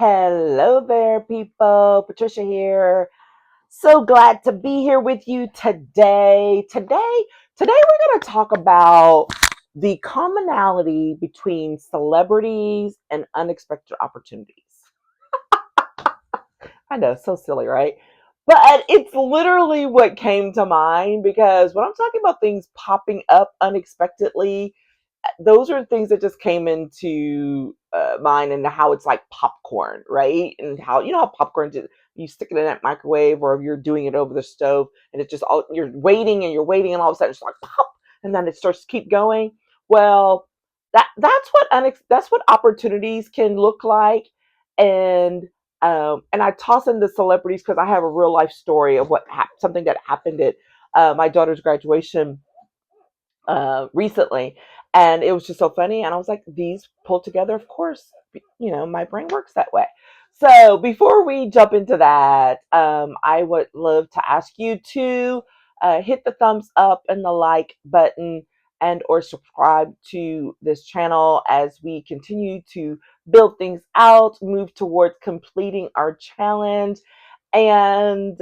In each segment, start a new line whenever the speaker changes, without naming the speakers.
Hello there, people. Patricia here. So glad to be here with you today. Today we're going to talk about the commonality between celebrities and unexpected opportunities. I know, so silly, right? But it's literally what came to mind because when I'm talking about things popping up unexpectedly, those are things that just came into mind, and how it's like popcorn, right? And how how popcorn just, you stick it in that microwave, or if you're doing it over the stove, and it's just all you're waiting, and all of a sudden it's like pop, and then it starts to keep going. Well, that's what opportunities can look like, and I toss in the celebrities because I have a real life story of something that happened at my daughter's graduation recently, and it was just so funny. And I was like, these pulled together, of course. My brain works that way. So before we jump into that, I would love to ask you to hit the thumbs up and the like button, and or subscribe to this channel as we continue to build things out, move towards completing our challenge, and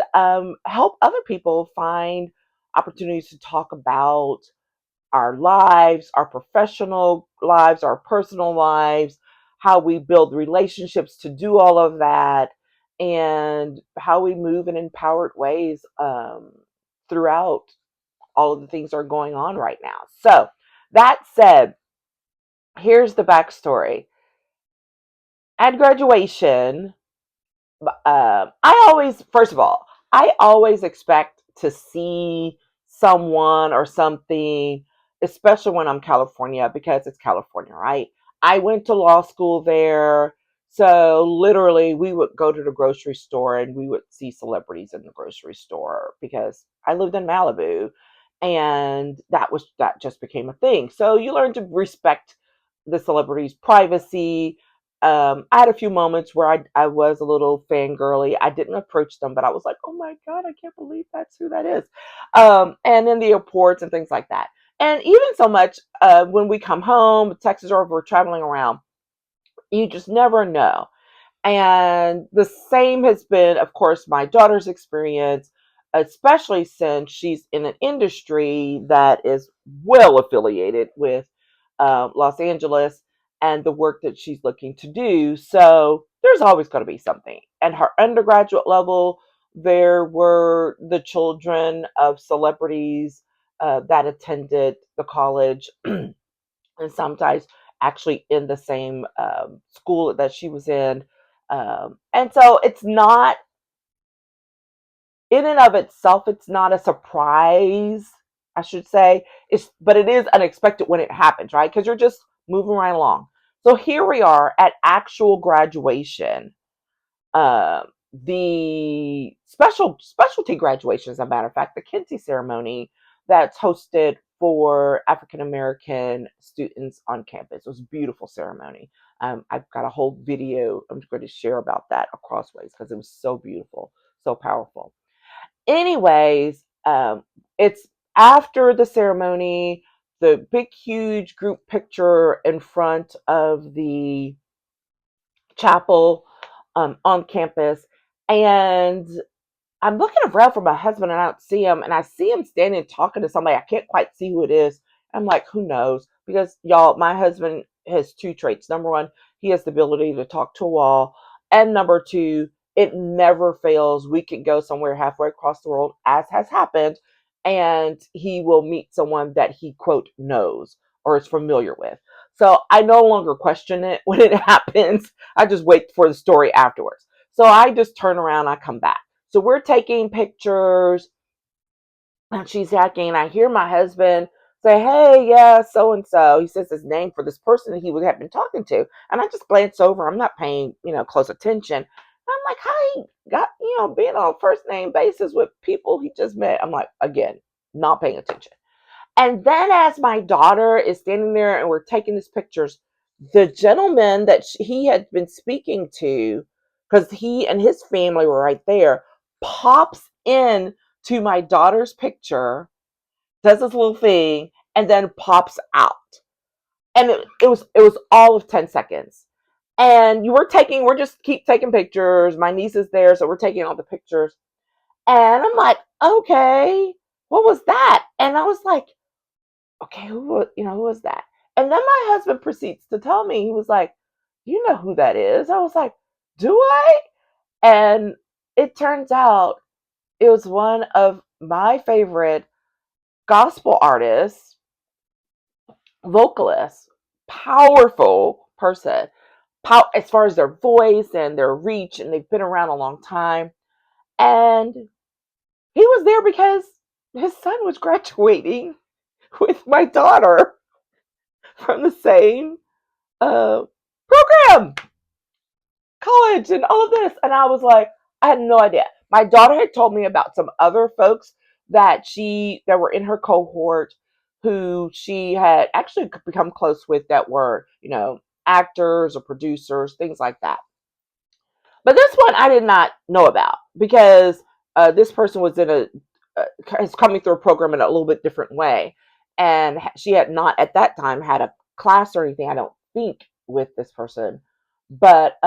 help other people find opportunities to talk about our lives, our professional lives, our personal lives, how we build relationships to do all of that, and how we move in empowered ways throughout all of the things that are going on right now. So, that said, here's the backstory. At graduation, first of all, I always expect to see someone or something, especially when I'm California, because it's California, right? I went to law school there. So literally, we would go to the grocery store and we would see celebrities in the grocery store because I lived in Malibu, and that just became a thing. So you learn to respect the celebrities' privacy. I had a few moments where I was a little fangirly. I didn't approach them, but I was like, oh my God, I can't believe that's who that is. And in the airports and things like that. And even so much when we come home, Texas, or if we're traveling around, you just never know. And the same has been, of course, my daughter's experience, especially since she's in an industry that is well affiliated with Los Angeles and the work that she's looking to do. So there's always going to be something. And her undergraduate level, there were the children of celebrities that attended the college, and sometimes actually in the same school that she was in. And so it's not, in and of itself, it's not a surprise, I should say. But it is unexpected when it happens, right? Because you're just moving right along. So here we are at actual graduation. Uh, the specialty graduation, as a matter of fact, the Kinsey ceremony that's hosted for African American students on campus. It was a beautiful ceremony. I've got a whole video I'm going to share about that across ways because it was so beautiful, so powerful. Anyways, it's after the ceremony, the big, huge group picture in front of the chapel on campus. And I'm looking around for my husband and I don't see him. And I see him standing talking to somebody. I can't quite see who it is. I'm like, who knows? Because y'all, my husband has two traits. Number one, he has the ability to talk to a wall. And number two, it never fails. We could go somewhere halfway across the world, as has happened, and he will meet someone that he, quote, knows or is familiar with. So I no longer question it when it happens. I just wait for the story afterwards. So I just turn around, I come back. So we're taking pictures, and she's hacking. And I hear my husband say, "Hey, yeah, so and so." He says his name for this person that he would have been talking to, and I just glance over. I'm not paying, close attention. I'm like, "How he got, being on a first name basis with people he just met?" I'm like, again, not paying attention. And then as my daughter is standing there and we're taking these pictures, the gentleman that he had been speaking to, because he and his family were right there, pops in to my daughter's picture, does this little thing, and then pops out. And it was all of 10 seconds. And we're just keep taking pictures. My niece is there, so we're taking all the pictures. And I'm like, okay, what was that? And I was like, okay, who was that? And then my husband proceeds to tell me, he was like, you know who that is? I was like, do I? And it turns out it was one of my favorite gospel artists, vocalists, powerful person, as far as their voice and their reach, and they've been around a long time. And he was there because his son was graduating with my daughter from the same uh, program, college, and all of this. And I was like, I had no idea. My daughter had told me about some other folks that were in her cohort who she had actually become close with that were, actors or producers, things like that. But this one I did not know about because this person was is coming through a program in a little bit different way, and she had not at that time had a class or anything. I don't think with this person, but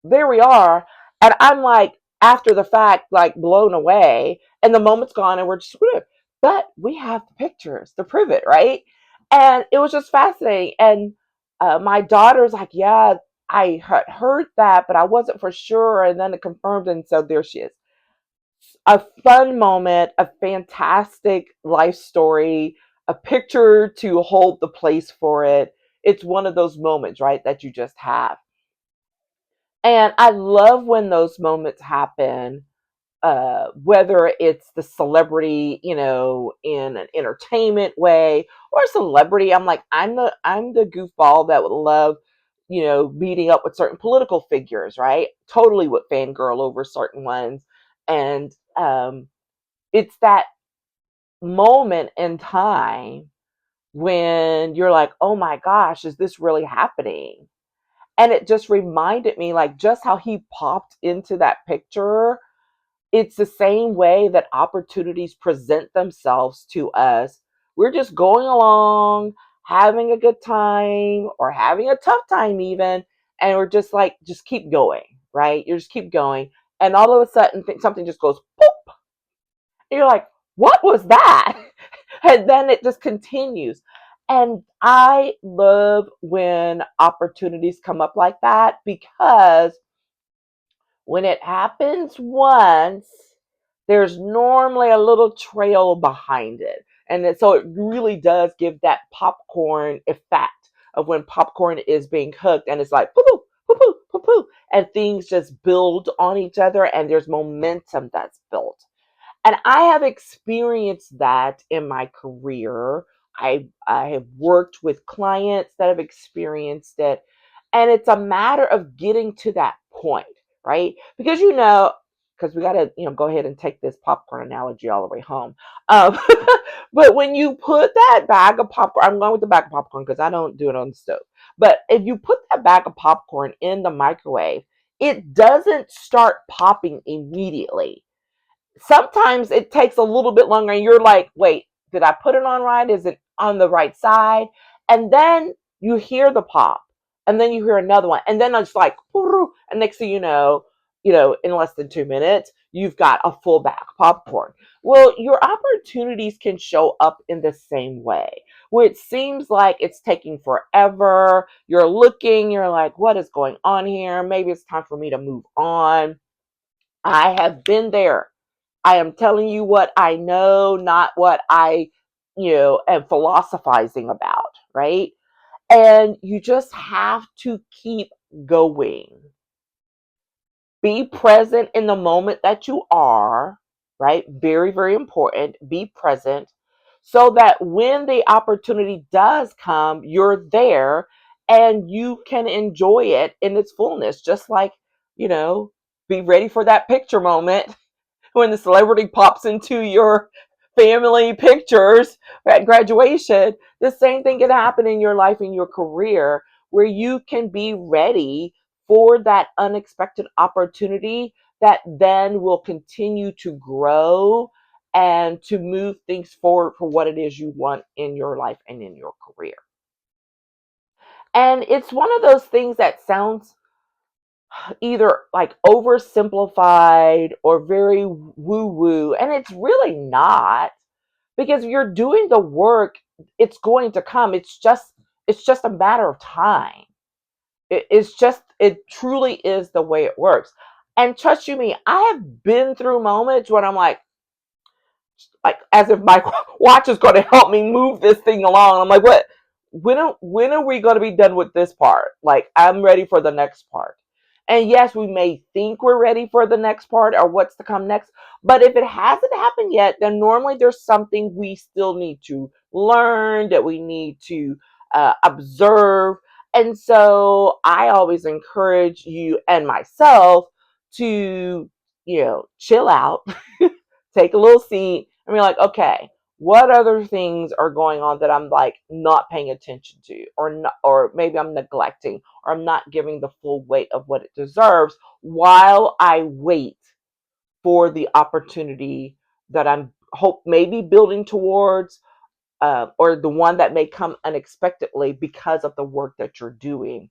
there we are, and I'm like after the fact, like blown away, and the moment's gone, and we're just but we have the pictures to prove it, right? And it was just fascinating, and my daughter's like, yeah, I had heard that, but I wasn't for sure. And then it confirmed. And so there she is. A fun moment, a fantastic life story, a picture to hold the place for it. It's one of those moments, right, that you just have. And I love when those moments happen, whether it's the celebrity, in an entertainment way or a celebrity. I'm like, I'm the goofball that would love, meeting up with certain political figures, right? Totally would fangirl over certain ones. And it's that moment in time when you're like, oh my gosh, is this really happening? And it just reminded me, like, just how he popped into that picture. It's the same way that opportunities present themselves to us. We're just going along, having a good time or having a tough time, even. And we're just like, just keep going, right? You just keep going. And all of a sudden, something just goes, boop. And you're like, what was that? And then it just continues. And I love when opportunities come up like that because when it happens once, there's normally a little trail behind it. So it really does give that popcorn effect of when popcorn is being cooked and it's like poo poo, poo poo, poo poo, and things just build on each other and there's momentum that's built. And I have experienced that in my career. I have worked with clients that have experienced it. And it's a matter of getting to that point, right? Because we got to, go ahead and take this popcorn analogy all the way home. Um, but when you put that bag of popcorn, I'm going with the bag of popcorn because I don't do it on the stove. But if you put that bag of popcorn in the microwave, it doesn't start popping immediately. Sometimes it takes a little bit longer and you're like, wait, did I put it on right? Is it on the right side? And then you hear the pop and then you hear another one. And then it's like, and next thing in less than 2 minutes, you've got a full bag of popcorn. Well, your opportunities can show up in the same way, where it seems like it's taking forever. You're like, what is going on here? Maybe it's time for me to move on. I have been there. I am telling you what I know, not what I, am philosophizing about, right? And you just have to keep going. Be present in the moment that you are, right? Very, very important. Be present so that when the opportunity does come, you're there and you can enjoy it in its fullness. Just like, you know, be ready for that picture moment when the celebrity pops into your family pictures at graduation. The same thing can happen in your life, in your career, where you can be ready for that unexpected opportunity that then will continue to grow and to move things forward for what it is you want in your life and in your career. And it's one of those things that sounds either like oversimplified or very woo woo, and it's really not, because if you're doing the work, it's going to come. It's just a matter of time. It truly is the way it works. And trust you me, I have been through moments when I'm like as if my watch is going to help me move this thing along. I'm like, what? When are we going to be done with this part? Like, I'm ready for the next part. And yes, we may think we're ready for the next part or what's to come next, but if it hasn't happened yet, then normally there's something we still need to learn, that we need to observe. And so I always encourage you and myself to, chill out, take a little seat, and be like, okay, what other things are going on that I'm like not paying attention to, or not, or maybe I'm neglecting, or I'm not giving the full weight of what it deserves, while I wait for the opportunity that I'm hope maybe building towards, or the one that may come unexpectedly because of the work that you're doing.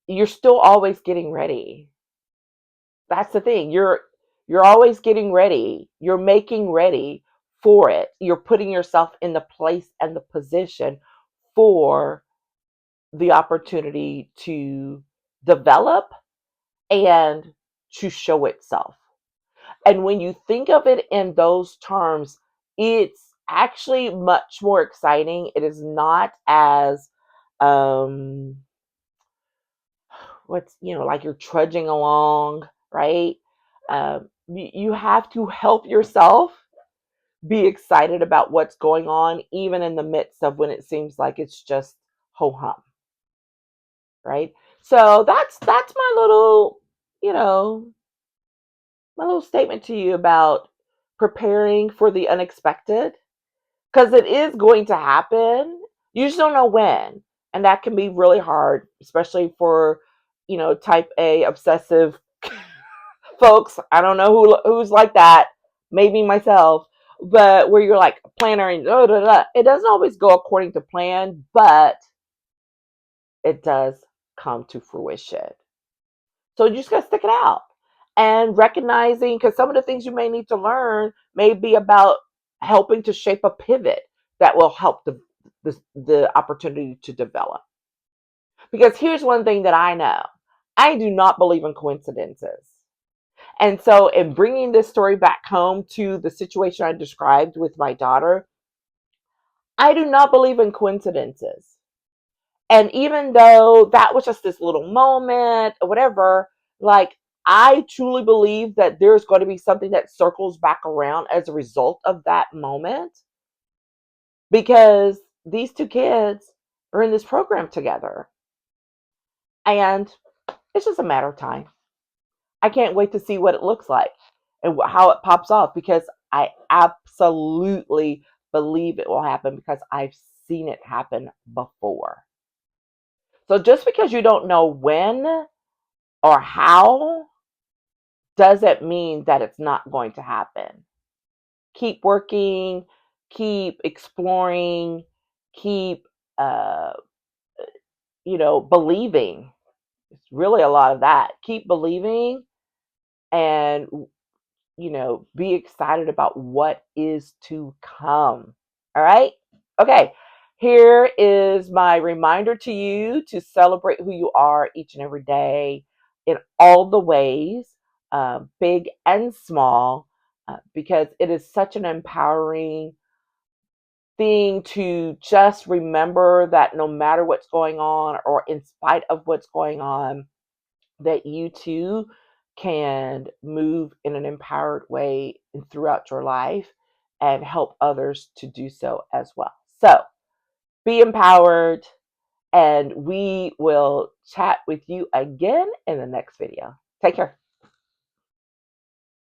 You're still always getting ready. That's the thing. You're always getting ready. You're making ready for it. You're putting yourself in the place and the position for the opportunity to develop and to show itself. And when you think of it in those terms, it's actually much more exciting. It is not as um what's like you're trudging along, right? You have to help yourself be excited about what's going on, even in the midst of when it seems like it's just ho hum, right? So that's you know my little statement to you about preparing for the unexpected, because it is going to happen. You just don't know when, and that can be really hard, especially for type A obsessive folks. I don't know who's like that. Maybe myself, but where you're like planner and it doesn't always go according to plan, but it does come to fruition. So you just gotta stick it out and recognizing, because some of the things you may need to learn may be about helping to shape a pivot that will help the opportunity to develop. Because here's one thing that I know: I do not believe in coincidences. And so, in bringing this story back home to the situation I described with my daughter, I do not believe in coincidences. And even though that was just this little moment or whatever, like, I truly believe that there's going to be something that circles back around as a result of that moment, because these two kids are in this program together. And it's just a matter of time. I can't wait to see what it looks like and how it pops off, because I absolutely believe it will happen because I've seen it happen before. So just because you don't know when or how doesn't mean that it's not going to happen. Keep working, keep exploring, keep uh, believing. It's really a lot of that. Keep believing, and be excited about what is to come. All right? Okay. Here is my reminder to you to celebrate who you are each and every day in all the ways, big and small, because it is such an empowering thing to just remember that no matter what's going on, or in spite of what's going on, that you too can move in an empowered way throughout your life and help others to do so as well. So be empowered, and we will chat with you again in the next video. Take care.